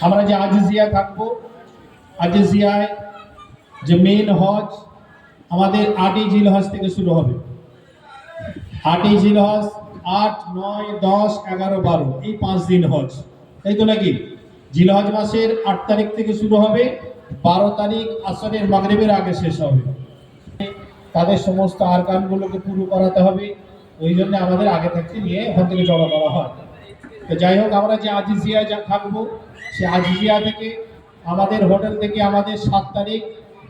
আমরা যে আজিজিয়া থাকবো, আজিজিয়ায় যে মেন হজ আমাদের 8ই জিলহজ থেকে শুরু হবে। 8ই জিলহজ, 8, 9, 10, 11, 12 এই 5 দিন হজ, তাই তো নাকি? জিলহজ মাসের 8 তারিখ থেকে শুরু হবে, 12 তারিখ আসরের মাগরিবের আগে শেষ হবে। তাদের সমস্ত আরকানগুলোকে পুরো করাতে হবে, ওই জন্য আমাদের আগে থাকতে নিয়ে ওখান থেকে জড়ো করা হয়। তো যাই হোক, আমরা যে আজিজিয়া যা থাকবো, সে আজিজিয়া থেকে আমাদের হোটেল থেকে আমাদের 7 তারিখ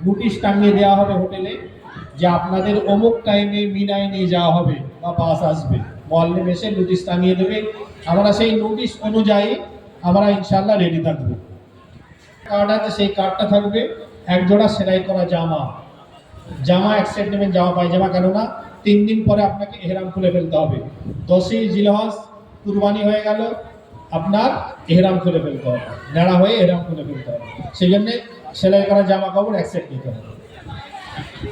নোটিশ টাঙিয়ে দেওয়া হবে হোটেলে, যে আপনাদের অমুক টাইমে মিনায় নিয়ে যাওয়া হবে বা বাস আসবে। মোয়াল্লিম এসে নোটিশ টাঙিয়ে দেবে, আমরা সেই নোটিশ অনুযায়ী আমরা ইনশাল্লাহ রেডি থাকবো। কার্ড আছে, সেই কার্ডটা থাকবে এক জোড়া সেলাই করা জামা এক সেট নেবেন, জামা পায়জামা, কেননা 3 দিন পরে আপনাকে এহরাম খুলে ফেলতে হবে। 10ই জিলহজ কুরবানি হয়ে গেল, আপনার এহরাম খুলে ফেলতে হবে, নেড়া হয়ে এহরাম খুলে ফেলতে হবে, সেই জন্যে সেলাই করা জামা কাপড় এক সেট নিতে হবে।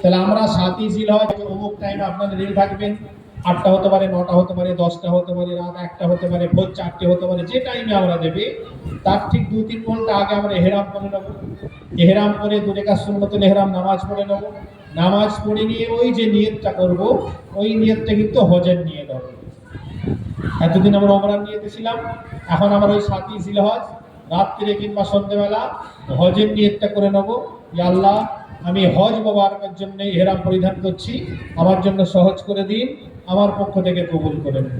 তাহলে আমরা 7ই জিলহজ অমুক টাইমে আপনারা রেডি থাকবেন। 8টা হতে পারে, 9টা হতে পারে, 10টা হতে পারে, রাত 1টা হতে পারে, ভোর 4টে হতে পারে, যে টাইমে আমরা দেবে তার ঠিক 2-3 ঘন্টা আগে আমরা এহরাম করে নেব। এহরাম করে 2 রাকাত সুন্নতুল এহরাম নামাজ পড়ে নেব। নামাজ পড়ে নিয়ে ওই যে নিয়তটা করব, ওই নিয়তটা কিন্তু হজের নিয়ত হবে। এতদিন আমরা ওমরার নিয়তে ছিলাম, এখন আমরা ওই 7ই জিলহজ রাত্রে কিংবা সন্ধ্যেবেলা হজের নিয়তটা করে নেব। ইয়া আল্লাহ, আমি হজ মোবারকের জন্য ইহরাম পরিধান করছি, আমার জন্য সহজ করে দিন, আমার পক্ষ থেকে কবুল করে নিন।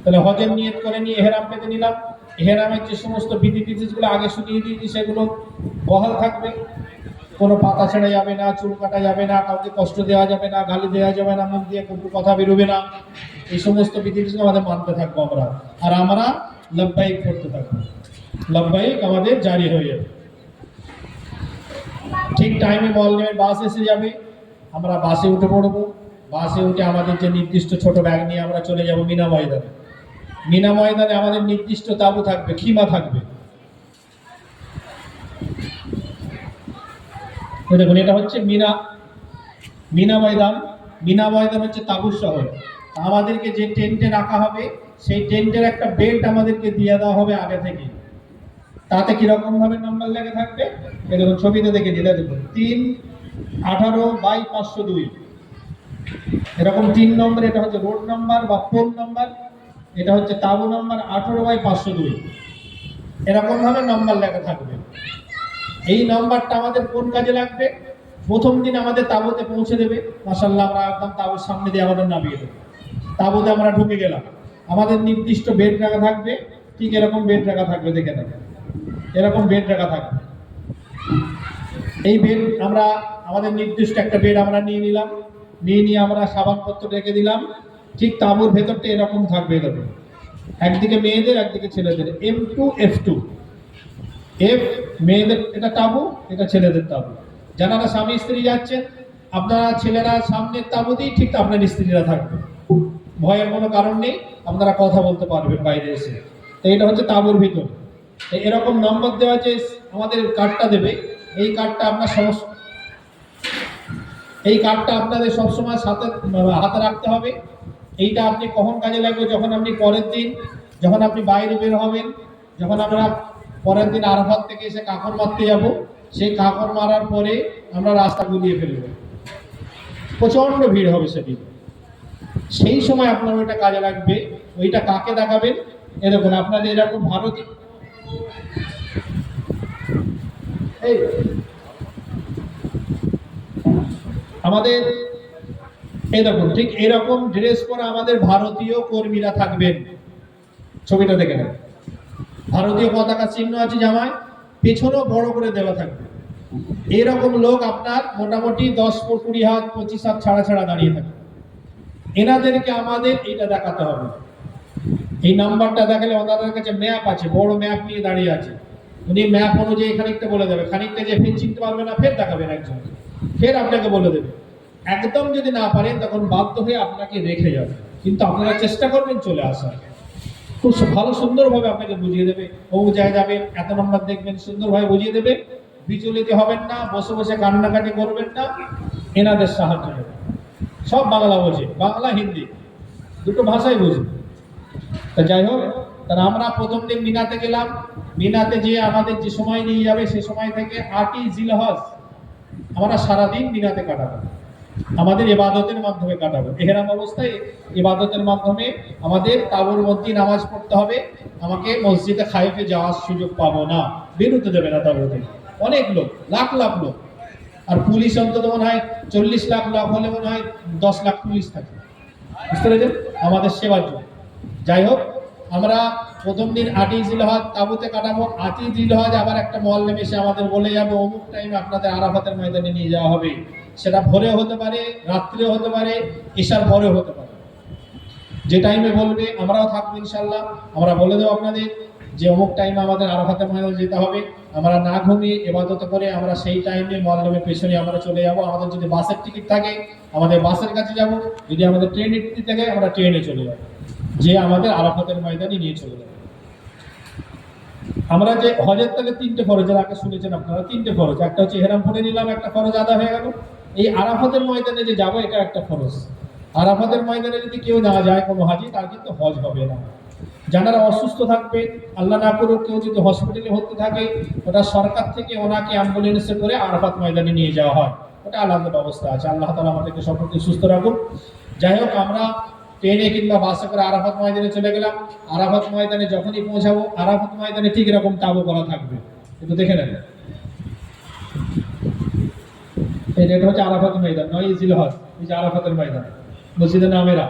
তাহলে হজের নিয়ত করে নিয়ে ইহরাম পেতে নিলাম। ইহরামের যে সমস্ত বিধিগুলো আগে শুনিয়ে দিয়েছি, সেগুলো বহাল থাকবে। কোনো পাতা ছেড়া যাবে না, চুল কাটা যাবে না, কাউকে কষ্ট দেওয়া যাবে না, গালি দেওয়া যাবে না, মুখ দিয়ে কোনো কথা বেরোবে না। এই সমস্ত বিধিগুলো আমাদের মানতে থাকবো আমরা, আর আমরা লব্বাইক করতে থাকবো। লব্বাইক আমাদের জারি হয়ে যাবে। ঠিক টাইমে মোয়াল্লিমের বাস এসে যাবে, আমরা বাসে উঠে পড়বো। বাসে উঠে আমাদের যে নির্দিষ্ট ছোট ব্যাগ নিয়ে আমরা চলে যাব মিনা ময়দানে। মিনা ময়দানে আমাদের নির্দিষ্ট তাঁবু থাকবে, খিমা থাকবে। দেখুন, এটা হচ্ছে মিনা ময়দান। মিনা ময়দান হচ্ছে তাঁবুর শহর। আমাদেরকে যে টেন্টে রাখা হবে, সেই টেন্টের একটা বেল্ট আমাদেরকে দিয়ে দেওয়া হবে আগে থেকে। তাতে কিরকম ভাবে নাম্বার লেগে থাকবে, এই দেখুন ছবিতে দেখে দিলে, দেখুন 318/502 এরকম 3 নম্বর। এটা হচ্ছে রোড নাম্বার বা ফোন নাম্বার, এটা হচ্ছে তাঁবু নাম্বার 18/502, এরকম ভাবে নাম্বার লেখা থাকবে। এই নাম্বারটা আমাদের কোন কাজে লাগবে? প্রথম দিন আমাদের তাঁবুতে পৌঁছে দেবে। মাশাআল্লাহ, আমরা একদম তাঁবুর সামনে দিয়ে আমাদের নামিয়ে দেবে। তাঁবুতে আমরা ঢুকে গেলাম, আমাদের নির্দিষ্ট বেড রাখা থাকবে। ঠিক এরকম বেড রাখা থাকবে, দেখে নেবেন, এরকম বেড রাখা থাকবে। এই বেড আমরা আমাদের নির্দিষ্ট একটা বেড আমরা নিয়ে নিলাম, নিয়ে আমরা সাবানপত্র রেখে দিলাম। ঠিক তাঁবুর ভেতরটা এরকম থাকবে, দেখুন, একদিকে মেয়েদের, একদিকে ছেলেদের, M2 F2। F মেয়েদের এটা তাঁবু, এটা ছেলেদের তাঁবু। যারা স্বামী স্ত্রী যাচ্ছেন, আপনারা ছেলেরা সামনের তাঁবুতেই ঠিক আপনার স্ত্রীরা থাকবে, ভয়ের কোনো কারণ নেই, আপনারা কথা বলতে পারবেন বাইরে এসে। তো এটা হচ্ছে তাঁবুর ভিতর। এরকম নম্বর দেওয়া যে আমাদের কার্ডটা দেবে, এই কার্ডটা আপনাদের সবসময় হাতে রাখতে হবে। এইটা আপনি কখন কাজে লাগবে? যখন আপনি পরের দিন, যখন আপনি বাইরে বের হবেন, যখন আমরা পরের দিন আরাফাত থেকে এসে কাকর মারতে যাব, সেই কাকর মারার পরে আমরা রাস্তা গুলিয়ে ফেলব, প্রচন্ড ভিড় হবে সেদিন। সেই সময় আপনার ওইটা কাজে লাগবে। ওইটা কাকে দেখাবেন? এ দেখুন, আপনাদের এরকম ভারতীয় আমাদের এই দেখুন, ঠিক এরকম ড্রেস পরে আমাদের ভারতীয় কর্মীরা থাকবেন। ছবিটা দেখে নেন, ভারতীয় পতাকা চিহ্ন আছে জামায়, পেছনেও বড় করে দেওয়া থাকবে। এরকম লোক আপনার মোটামুটি 10-20 হাত 25 হাত ছাড়া দাঁড়িয়ে থাকে। এনাদেরকে আমাদের এইটা দেখাতে হবে। এই নাম্বারটা দেখালে ওনাদের কাছে ম্যাপ আছে, বড় ম্যাপ নিয়ে দাঁড়িয়ে আছে। উনি ম্যাপ অনুযায়ী খানিকটা বলে দেবে, খানিকটা যে ফের চিনতে পারবে না, ফের দেখাবেন একজন, ফের আপনাকে বলে দেবে। একদম যদি না পারেন, তখন বাধ্য হয়ে আপনাকে রেখে যাবে, কিন্তু আপনারা চেষ্টা করবেন চলে আসার। খুব ভালো সুন্দরভাবে আপনাকে বুঝিয়ে দেবে, ও জায়গায় যাবেন, এত নম্বর দেখবেন, সুন্দরভাবে বুঝিয়ে দেবে। বিচলিত হবেন না, বসে বসে কান্নাকাটি করবেন না, এনাদের সাহায্য নেবেন। সব বাংলা বোঝে, বাংলা হিন্দি দুটো ভাষাই বোঝে। তা যাই হোক, তাহলে আমরা প্রথম দিন মিনাতে গেলাম, মিনাতে যে আমাদের যে সময় নিয়ে যাবে সে সময় থেকে 8ই জিলহজ আমরা সারাদিন মিনাতে কাটাবো, আমাদের ইবাদতের মাধ্যমে কাটাবো। ইহরাম অবস্থায় ইবাদতের মাধ্যমে আমাদের তাবুর মধ্যে নামাজ পড়তে হবে, আমাকে মসজিদে খাইফে যাওয়ার সুযোগ পাবো না, বেরোতে দেবে না তাবু থেকে। অনেক লোক, লাখ লাখ লোক, আর পুলিশ অন্তত মনে হয় 40 লাখ লোক হলে মনে হয় 10 লাখ পুলিশ থাকে, বুঝতে পেরেছেন, আমাদের সেবার জন্য। যাই হোক, আমরা প্রথম দিন 8ই জিলহজ তাবুতে কাটাবো। 8ই জিলহজ আবার একটা মুআল্লিম এসে আমাদের বলে যাবে অমুক টাইমে আপনাদের আরাফাতের ময়দানে নিয়ে যাওয়া হবে। সেটা ভোরে হতে পারে, রাত্রেও হতে পারে, ঈশার পরেও হতে পারে, যে টাইমে বলবে আমরাও থাকবো ইনশাল্লাহ। আমরা বলে দেবো আপনাদের যে অমুক টাইমে আমাদের আরাফাতের ময়দানে যেতে হবে। আমরা না ঘুমিয়ে ইবাদত করে আমরা সেই টাইমে মুআল্লিমের পেছনে আমরা চলে যাব। আমাদের যদি বাসের টিকিট থাকে আমাদের বাসের কাছে যাব, যদি আমাদের ট্রেনের টিকিট থাকে আমরা ট্রেনে চলে যাব, যে আমাদের আরাফাতের ময়দানে নিয়ে চলে যাবে। আমরা যে হজের তাহলে 3টে ফরজের আগে শুনেছেন আপনারা, 3টে ফরজ, একটা হচ্ছে ইহরাম পরে নিলাম, একটা ফরজ আদা হয়ে গেল। এই আরাফাতের ময়দানে যে যাবো এটা একটা ফরজ। আরাফাতের ময়দানে যদি কেউ না যায় কোনো হাজি, তার কিন্তু হজ হবে না। যারা অসুস্থ থাকবে, আল্লাহ না করুক কেউ যদি হসপিটালে ভর্তি থাকে, ওটা সরকার থেকে ওনাকে অ্যাম্বুলেন্সে করে আরাফাত ময়দানে নিয়ে যাওয়া হয়, ওটা আলাদা ব্যবস্থা আছে। আল্লাহ তাআলা আমাদেরকে সকলকে সুস্থ রাখুন। যাই হোক, আমরা ট্রেনে কিংবা বাসে করে আরাফাত ময়দানে চলে গেলাম। আরাফাত ময়দানে যখনই পৌঁছাবো, আরাফাত ময়দানে ঠিক এরকম তাবু করা থাকবে, একটু দেখে নেন। এটা হচ্ছে আরাফাত ময়দান, 9ই জিলহজ, এই যে আরাফাতের ময়দান, মসজিদে নামেরা,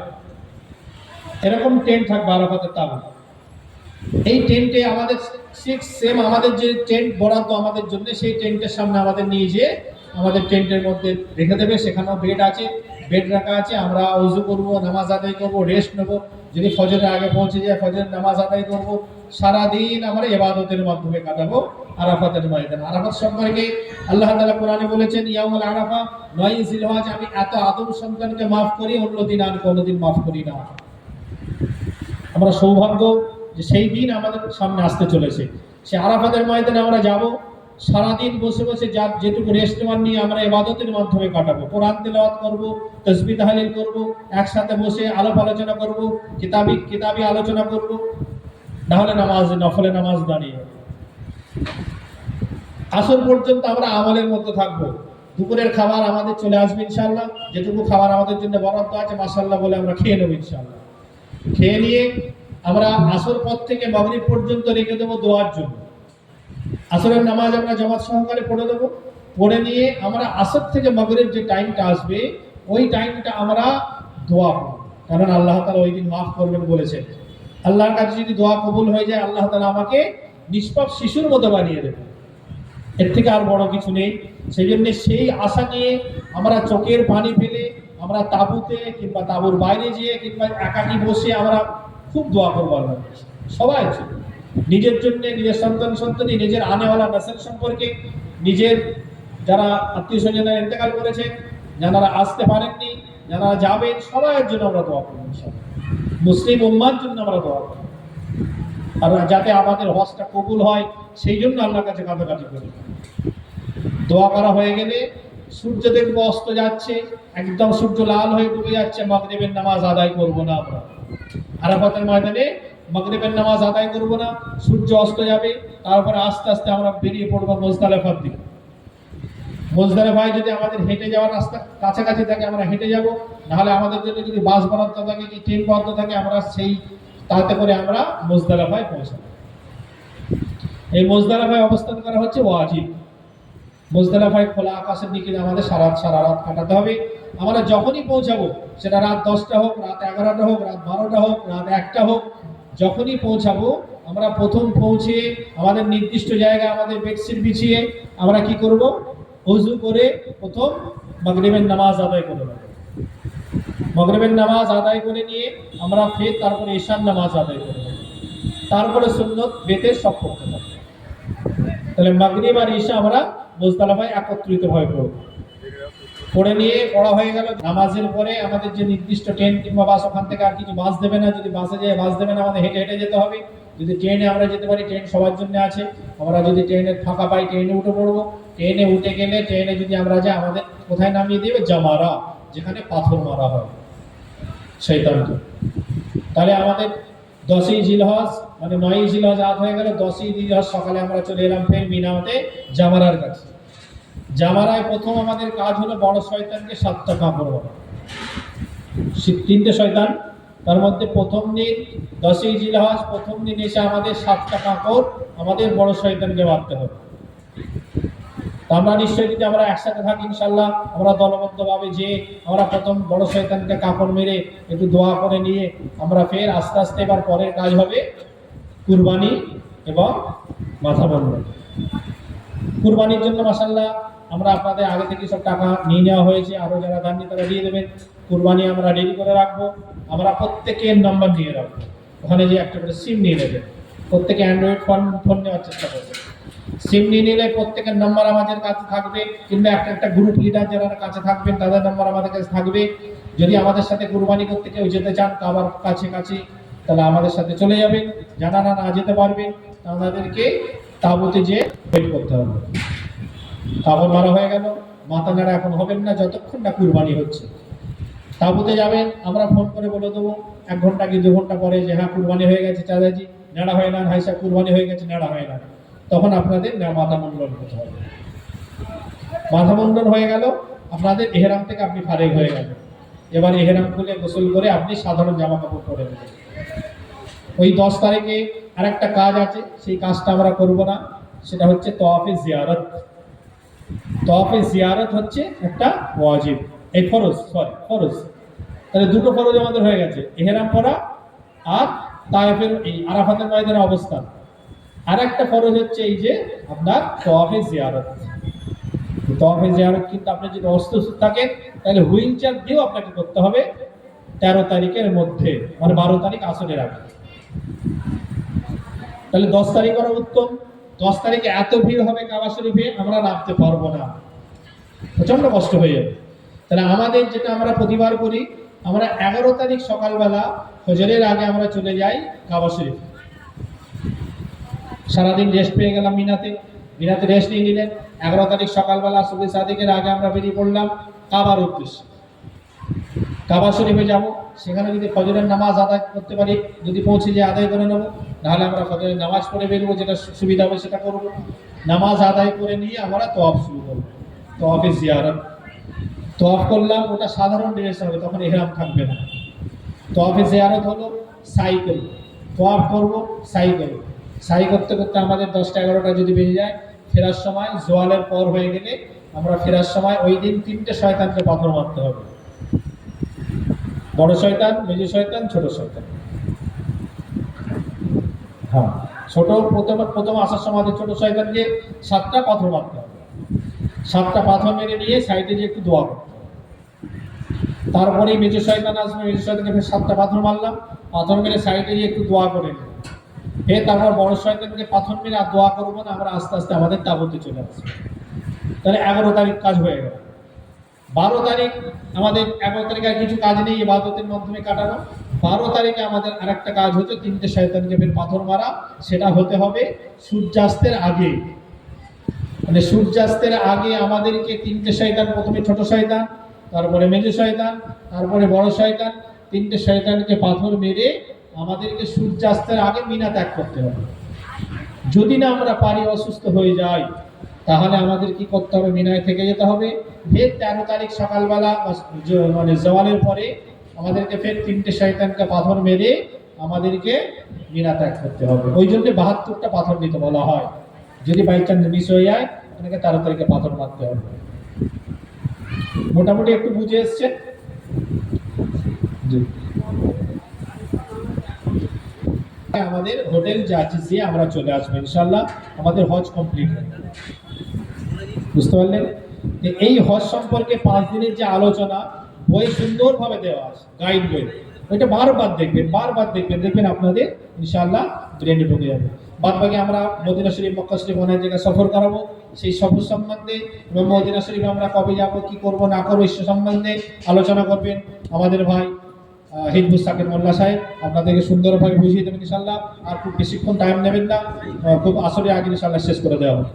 এরকম টেন্ট থাকবে আরাফাতের তাবু। এই টেন্টে আমাদের সেম আমাদের যে টেন্ট বরাদ্দ আমাদের জন্য, সেই টেন্টের সামনে আমাদের নিয়ে যেয়ে আমাদের টেন্টের মধ্যে রেখে দেবে। সেখানেও বেড আছে, বেড রাখা আছে। আমরা ওযু করব, নামাজ আদায় করব, রেস্ট নেব। যদি ফজরের আগে পৌঁছে যায় ফজরের নামাজ আদায় করব। সারাদিন আমরা ইবাদতের মাধ্যমে কাটাবো আরাফাতের ময়দানে। আরাফাত সম্পর্কে আল্লাহ তাআলা কোরআনে বলেছেন, ইয়াউমুল আরাফা, 9ই জিলহজ, আমি এত আদম সন্তানকে মাফ করি, অন্যদিন আর কোনোদিন মাফ করি না। আমরা সৌভাগ্য যে সেই দিন আমাদের সামনে আসতে চলেছে। সে আরাফাতের ময়দানে আমরা যাব, সারাদিন বসে বসে যেটুকু রেস্ট নেওয়ার নিয়ে আমরা ইবাদতের মাধ্যমে কাটাবো। কোরআন তেলাওয়াত করব, তাসবিহ তাহলিল করব, একসাথে বসে আলাপ আলোচনা করব, কিতাবি আলোচনা করব, না হলে নামাজ, নফলে নামাজ দাঁড়িয়ে। আসর পর্যন্ত আমরা আমলের মধ্যে থাকবো। দুপুরের খাবার আমাদের চলে আসবে ইনশাআল্লাহ। যেটুকু খাবার আমাদের জন্য বরাদ্দ আছে মাশাআল্লাহ বলে আমরা খেয়ে নেব ইনশাআল্লাহ। খেয়ে নিয়ে আমরা আসর পর থেকে মাগরিব পর্যন্ত রেখে দেবো দোয়ার জন্য। আসরের নামাজ আমরা জামাত সহকারে পড়ে দেবো। পড়ে নিয়ে আমরা আসর থেকে মাগরিব যে টাইমটা আসবে, ওই টাইমটা আমরা দোয়া করব, কারণ আল্লাহ তাআলা ওই দিন মাফ করবেন বলেছেন। আল্লাহর কাছে যদি দোয়া কবুল হয়ে যায়, আল্লাহ তাআলা আমাকে নিষ্পাপ শিশুর মতো বানিয়ে দেবেন। এর থেকে আর বড় কিছু নেই। সেই জন্য সেই আশা নিয়ে আমরা চোখের পানি ফেলে আমরা তাঁবুতে কিংবা তাঁবুর বাইরে যেয়ে কিংবা একাকি বসে আমরা খুব দোয়া করবো আল্লাহ সবাই, নিজের জন্য, নিজের সন্তানি, নিজের আনেওয়ালা নাসল সম্পর্কে, নিজের যারা আত্মীয় স্বজনেরা ইন্তেকাল করেছে, যারা আসতে পারেননি, যারা যাবেন, সবার জন্য আমরা দোয়া করবো ইনশাআল্লাহ। মুসলিম উম্মার জন্য আমরা দোয়া করবো, আর যাতে আমাদের হজটা কবুল হয় সেই জন্য আল্লাহর কাছে কাঁদাকাটি করি। দোয়া করা হয়ে গেলে সূর্য দেখবো অস্ত যাচ্ছে, একদম সূর্য লাল হয়ে ডুবে যাচ্ছে, মাগরিবের নামাজ আদায় করব না। আমরা আরাফাতের ময়দানে মাগরিবের নামাজ আদায় করব না, সূর্য অস্ত যাবে। তারপরে আস্তে আস্তে আমরা বেরিয়ে পড়বো মুজদালিফার দিকে। মুজদালিফায় যদি আমাদের হেঁটে যাওয়ার রাস্তা কাছাকাছি থাকে আমরা হেঁটে যাব, নাহলে আমাদের জন্য যদি বাস বরাদ্দ থাকে কি ট্রেন বরাদ্দ থাকে, আমরা সেই তাতে করে আমরা মুজদালিফায় পৌঁছাবো। এই মুজদালিফায় অবস্থান করা হচ্ছে ওয়াজিব। মুজদালিফায় খোলা আকাশের দিকে আমাদের সারা রাত কাটাতে হবে। আমরা যখনই পৌঁছাবো, সেটা রাত 10টা হোক, রাত 11টা হোক, রাত 12টা হোক, রাত 1টা হোক, যখনই পৌঁছাবো আমরা প্রথম পৌঁছে আমাদের নির্দিষ্ট জায়গায় আমাদের বেডশিট বিছিয়ে আমরা কি করব, ওযু করে প্রথম মাগরিবের নামাজ আদায় করে নেব। মাগরিবের নামাজ আদায় করে নিয়ে আমরা ফের তারপরে ঈশার নামাজ আদায় করে নেব। তারপরে সুন্নত বেতের সব করতে হবে। তাহলে মাগরিব আর ঈশা আমরা মুজদালিফায় একত্রিতভাবে পড়ব। পড়ে নিয়ে পড়া হয়ে গেল। নামাজের পরে আমাদের যে নির্দিষ্ট ট্রেন কিংবা বাস, ওখান থেকে আর কিছু বাস দেবে না। যদি বাসে যায় বাস দেবে না, আমাদের হেঁটে হেঁটে যেতে হবে। যদি ট্রেনে আমরা যেতে পারি, ট্রেন সবার জন্য আছে। আমরা যদি ট্রেনের ফাঁকা পাই ট্রেনে উঠে পড়বো। ট্রেনে উঠে গেলে ট্রেনে যদি আমরা যাই, আমাদের কোথায় নামিয়ে দেবে, জামারা, যেখানে পাথর মারা হয় শয়তানকে। তাহলে আমাদের 10ই জিলহজ মানে 9ই জিলহজ রাত হয়ে গেল, 10ই জিলহজ সকালে আমরা চলে এলাম ফের মিনাতে জামারার কাছে। জামারায় প্রথম আমাদের কাজ হলো বড় শয়তানকে 7টা কাপড় মারা। 3টে শয়তান, তার মধ্যে প্রথম দিন 10ই জিলহজ প্রথম দিন এসে আমাদের 7টা কাপড় আমাদের বড় শয়তানকে মারতে হবে। আমরা নিশ্চয়ই যদি আমরা একসাথে থাকি ইনশাল্লাহ আমরা দলবদ্ধভাবে যে আমরা প্রথম বড় শয়তানকে কাপড় মেরে একটু দোয়া করে নিয়ে আমরা ফের আস্তে আস্তে এবার পরের কাজ হবে কুরবানি এবং মাথা বন্ধন। কুরবানির জন্য মাশাআল্লাহ আমরা আপনাদের আগে থেকে সব টাকা নিয়ে নেওয়া হয়েছে, আরও যারা দাননি তারা দিয়ে দেবেন। কুরবানি আমরা রেডি করে রাখবো, আমরা প্রত্যেকের নাম্বার নিয়ে রাখবো, ওখানে যে একটা করে সিম নিয়ে নেবেন, প্রত্যেকে অ্যান্ড্রয়েড ফোন নেওয়ার চেষ্টা করবেন। সিম নিয়ে নিলে প্রত্যেকের নাম্বার আমাদের কাছে থাকবে, কিংবা একটা একটা গ্রুপ লিডার যারা কাছে থাকবেন তাদের নাম্বার আমাদের কাছে থাকবে। যদি আমাদের সাথে কুরবানি করতে কেউ যেতে চান কাবার কাছে তাহলে আমাদের সাথে চলে যাবেন। যারা না যেতে পারবেন তাদেরকে তাঁবুতে যেয়ে ওয়েট করতে হবে। কাপড় মারা হয়ে গেল, মাথা নাড়া এখন হবেন না যতক্ষণ না কুরবানি হচ্ছে। তাঁবুতে যাবেন, আমরা ফোন করে বলে দেবো 1 ঘন্টা কি 2 ঘন্টা পরে যে হ্যাঁ কুরবানি হয়ে গেছে, চাচাজি নাড়া হয় না, ভাই সাহেব কুরবানি হয়ে গেছে, নাড়া হয় না। তখন আপনাদের মাথা মুন্ডন করতে হবে। মাথা মুন্ডন হয়ে গেল, আপনাদের এহরাম থেকে আপনি ফারেক হয়ে গেলেন। এবার এহরাম খুলে গোসল করে আপনি সাধারণ জামা কাপড় পরে নেবেন। ওই 10 তারিখে আর একটা কাজ আছে, সেই কাজটা আমরা করব না, সেটা হচ্ছে তওয়াফে জিয়ারত। তওয়াফে জিয়ারত হচ্ছে একটা ওয়াজিব, এই ফরজ তাহলে 2টো ফরজ আমাদের হয়ে গেছে, এহরাম পরা আর তায়েফের এই আরাফাতের ময়দানে অবস্থান। আর একটা ফরজ হচ্ছে এই যে আপনার তওয়াফে জিয়ারত। তওয়াফে জিয়ারত কিন্তু আপনি যদি অসুস্থ থাকেন তাহলে হুইল চেয়ার দিয়েও আপনাকে করতে হবে 13 তারিখের মধ্যে, মানে 12 তারিখ আসরের আগে। তাহলে 10 তারিখ করা উত্তম। 10 তারিখে এত ভিড় হবে কাবা শরীফে আমরা নামতে পারবো না, প্রচন্ড কষ্ট হয়ে যাবে। তাহলে আমাদের যেটা আমরা প্রতিবার করি, আমরা 11 তারিখ সকালবেলা ফজরের আগে আমরা চলে যাই কাবা শরীফে। সারাদিন রেস্ট পেয়ে গেলাম মিনাতে রেস্ট নিয়ে নিলেন। 11 তারিখ সকালবেলা সুবহ সাদিকের আগে আমরা বেরিয়ে পড়লাম কাবার উদ্দেশ্যে। কাবা শরীফে যাব, সেখানে যদি ফজরের নামাজ আদায় করতে পারি, যদি পৌঁছে যেয়ে আদায় করে নেবো, নাহলে আমরা ফজরের নামাজ পড়ে বেরোবো, যেটা সুবিধা হবে সেটা করবো। নামাজ আদায় করে নিয়ে আমরা তওয়াফ শুরু করবো, তওয়াফে জিয়ারত। তওয়াফ করলাম, ওটা সাধারণ ড্রেস হবে, তখন ইহরাম থাকবে না। তওয়াফে জিয়ারত হলো সাই করবো, তওয়াফ করবো, সাই করবো। সাই করতে করতে আমাদের 10টা 11টা যদি বেজে যায়, ফেরার সময় জোয়ালের পর হয়ে গেলে আমরা ফেরার সময় ওই দিন 3টে শয়তানকে পাথর মারতে হবে, বড় শয়তান, মেজো শয়তান, ছোট শয়তান। হ্যাঁ, ছোট প্রথম আসার সময় ছোট শয়তানকে 7টা পাথর মারতে হবে। 7টা পাথর মেরে নিয়ে সাইডে যে একটু দোয়া করতে হবে। তারপরে মেজো শয়তান আসবে, মেজো শয়তানকে ফের 7টা পাথর মারলাম, পাথর মেরে সাইডে গিয়ে একটু দোয়া করে নিলাম। তারপর বড় শয়তানকে পাথর মেরে আর দোয়া করবো না, আমরা আস্তে আস্তে আমাদের তাঁবুতে চলে আসবো। তাহলে 11 তারিখ কাজ হয়ে গেল। 12 তারিখ আমাদের 11 তারিখে আর কিছু কাজ নেই, ইবাদতের মাধ্যমে কাটানো। 12 তারিখে আমাদের আরেকটা কাজ হচ্ছে 3টে শয়তানকে ফের পাথর মারা, সেটা হতে হবে সূর্যাস্তের আগে। মানে সূর্যাস্তের আগে আমাদেরকে 3টে শয়তান, প্রথমে ছোট শয়তান, তারপরে মেজো শয়তান, তারপরে বড় শয়তান, 3টে শয়তানকে পাথর মেরে আমাদেরকে সূর্যাস্তের আগে মিনা ত্যাগ করতে হবে। যদি না আমরা পারি, অসুস্থ হয়ে যাই, তাহলে আমাদের কি করতে হবে, মিনায় থেকে যেতে হবে। ফের 13 তারিখ সকালবেলা মানে জওয়ালের পরে আমাদেরকে ফের 3টে শয়তানকে পাথর মেরে আমাদেরকে মিনা ত্যাগ করতে হবে। ওই জন্য 72টা পাথর নিতে বলা হয়। যদি বাই চান্স মিস হয়ে যায়, আপনাকে 13 তারিখে পাথর মারতে হবে। মোটামুটি একটু বুঝে এসছে? আমাদের হোটেল যাচ্ছি, আমরা চলে আসবো ইনশাল্লাহ, আমাদের হজ কমপ্লিট হবে। বুঝতে পারলেন? এই হজ সম্পর্কে 5 দিনের যে আলোচনা বই সুন্দরভাবে দেওয়া আছে, গাইড বই, ওইটা বারবার দেখবেন আপনাদের ইনশাআল্লাহ ব্রেনে ঢুকে যাবে। বাদ বাকি আমরা মদিনা শরীফ, মক্কা শরীফ অনেক জায়গায় সফর করাবো, সেই সফর সম্বন্ধে এবং মদিনা শরীফে আমরা কবে যাব, কি করব না করবো, সে সম্বন্ধে আলোচনা করবেন আমাদের ভাই হিজবুল সাকির মোল্লা সাহেব। আপনাদেরকে সুন্দরভাবে বুঝিয়ে দেবেন ইনশাআল্লাহ। আর খুব বেশিক্ষণ টাইম নেবেন না, খুব আসরে আগে ইনশাআল্লাহ শেষ করে দেওয়া হবে।